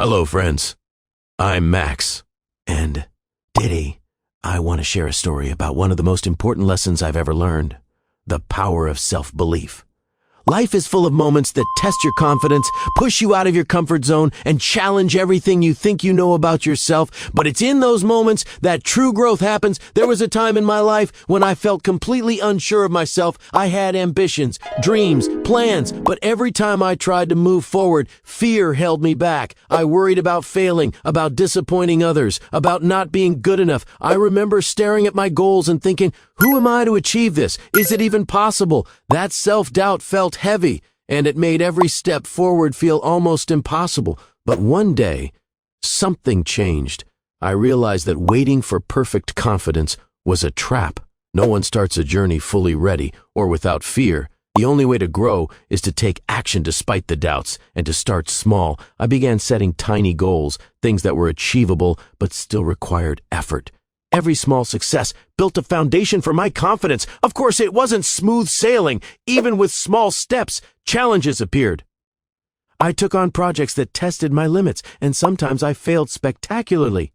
Hello, friends. I'm Max. And today, I want to share a story about one of the most important lessons I've ever learned: the power of self-belief. Life is full of moments that test your confidence, push you out of your comfort zone, and challenge everything you think you know about yourself. But it's in those moments that true growth happens. There was a time in my life when I felt completely unsure of myself. I had ambitions, dreams, plans, but every time I tried to move forward, fear held me back. I worried about failing, about disappointing others, about not being good enough. I remember staring at my goals and thinking, who am I to achieve this? Is it even possible? That self-doubt felt heavy, and it made every step forward feel almost impossible. But one day, something changed. I realized that waiting for perfect confidence was a trap. No one starts a journey fully ready or without fear. The only way to grow is to take action despite the doubts and to start small. I began setting tiny goals, things that were achievable but still required effort. Every small success built a foundation for my confidence. Of course, it wasn't smooth sailing. Even with small steps, challenges appeared. I took on projects that tested my limits, and sometimes I failed spectacularly.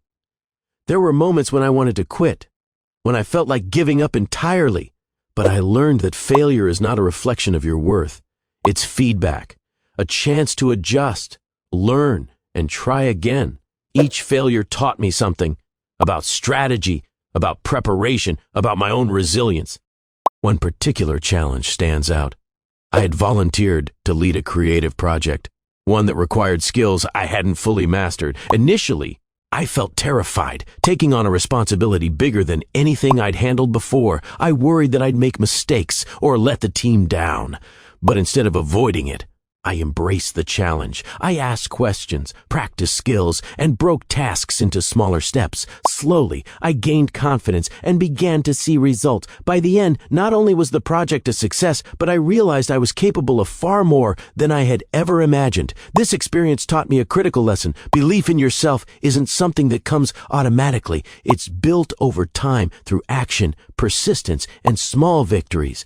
There were moments when I wanted to quit, when I felt like giving up entirely. But I learned that failure is not a reflection of your worth. It's feedback, a chance to adjust, learn, and try again. Each failure taught me something. About strategy, about preparation, about my own resilience. One particular challenge stands out. I had volunteered to lead a creative project, one that required skills I hadn't fully mastered. Initially, I felt terrified, taking on a responsibility bigger than anything I'd handled before. I worried that I'd make mistakes or let the team down. But instead of avoiding it, I embraced the challenge. I asked questions, practiced skills, and broke tasks into smaller steps. Slowly, I gained confidence and began to see results. By the end, not only was the project a success, but I realized I was capable of far more than I had ever imagined. This experience taught me a critical lesson. Belief in yourself isn't something that comes automatically. It's built over time through action, persistence, and small victories.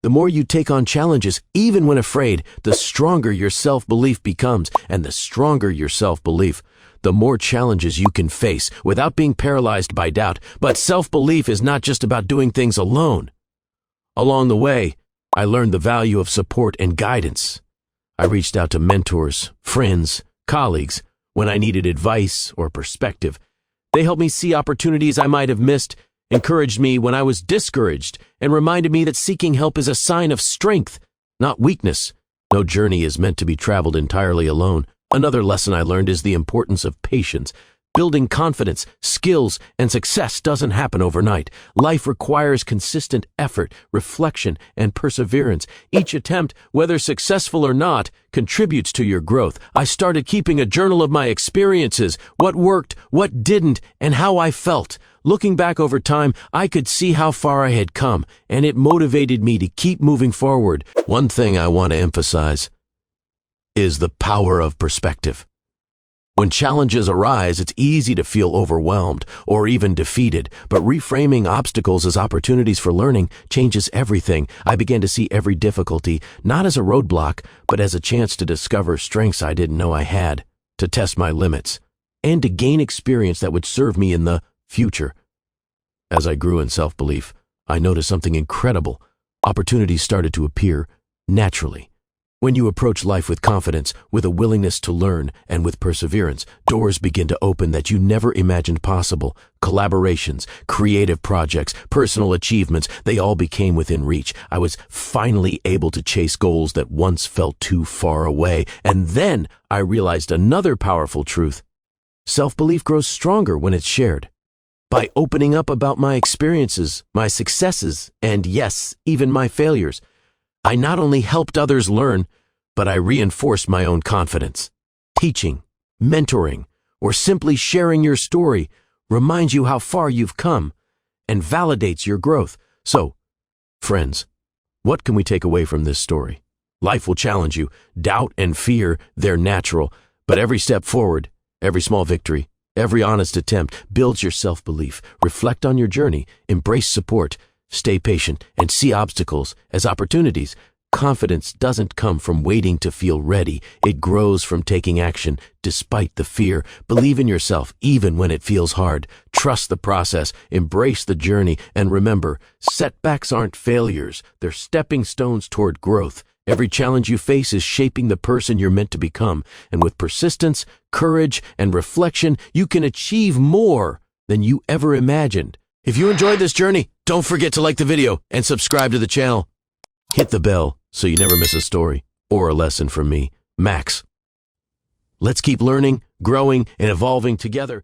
The more you take on challenges, even when afraid, the stronger your self-belief becomes. And the stronger your self-belief, the more challenges you can face without being paralyzed by doubt. But self-belief is not just about doing things alone. Along the way, I learned the value of support and guidance. I reached out to mentors, friends, colleagues when I needed advice or perspective. They helped me see opportunities I might have missed, encouraged me when I was discouraged, and reminded me that seeking help is a sign of strength, not weakness. No journey is meant to be traveled entirely alone. Another lesson I learned is the importance of patience. Building confidence, skills, and success doesn't happen overnight. Life requires consistent effort, reflection, and perseverance. Each attempt, whether successful or not, contributes to your growth. I started keeping a journal of my experiences, what worked, what didn't, and how I felt. Looking back over time, I could see how far I had come, and it motivated me to keep moving forward. One thing I want to emphasize is the power of perspective. When challenges arise, it's easy to feel overwhelmed or even defeated, but reframing obstacles as opportunities for learning changes everything. I began to see every difficulty not as a roadblock, but as a chance to discover strengths I didn't know I had, to test my limits, and to gain experience that would serve me in the future. As I grew in self-belief, I noticed something incredible. Opportunities started to appear naturally. When you approach life with confidence, with a willingness to learn, and with perseverance, doors begin to open that you never imagined possible. Collaborations, creative projects, personal achievements, they all became within reach. I was finally able to chase goals that once felt too far away. And then I realized another powerful truth. Self-belief grows stronger when it's shared. By opening up about my experiences, my successes, and yes, even my failures, I not only helped others learn, but I reinforced my own confidence. Teaching, mentoring, or simply sharing your story reminds you how far you've come and validates your growth. So, friends, what can we take away from this story? Life will challenge you. Doubt and fear, they're natural. But every step forward, every small victory, every honest attempt builds your self-belief. Reflect on your journey, embrace support, stay patient, and see obstacles as opportunities. Confidence doesn't come from waiting to feel ready. It grows from taking action despite the fear. Believe in yourself even when it feels hard. Trust the process, embrace the journey, and remember, setbacks aren't failures. They're stepping stones toward growth. Every challenge you face is shaping the person you're meant to become. And with persistence, courage, and reflection, you can achieve more than you ever imagined. If you enjoyed this journey, don't forget to like the video and subscribe to the channel. Hit the bell so you never miss a story or a lesson from me, Max. Let's keep learning, growing, and evolving together.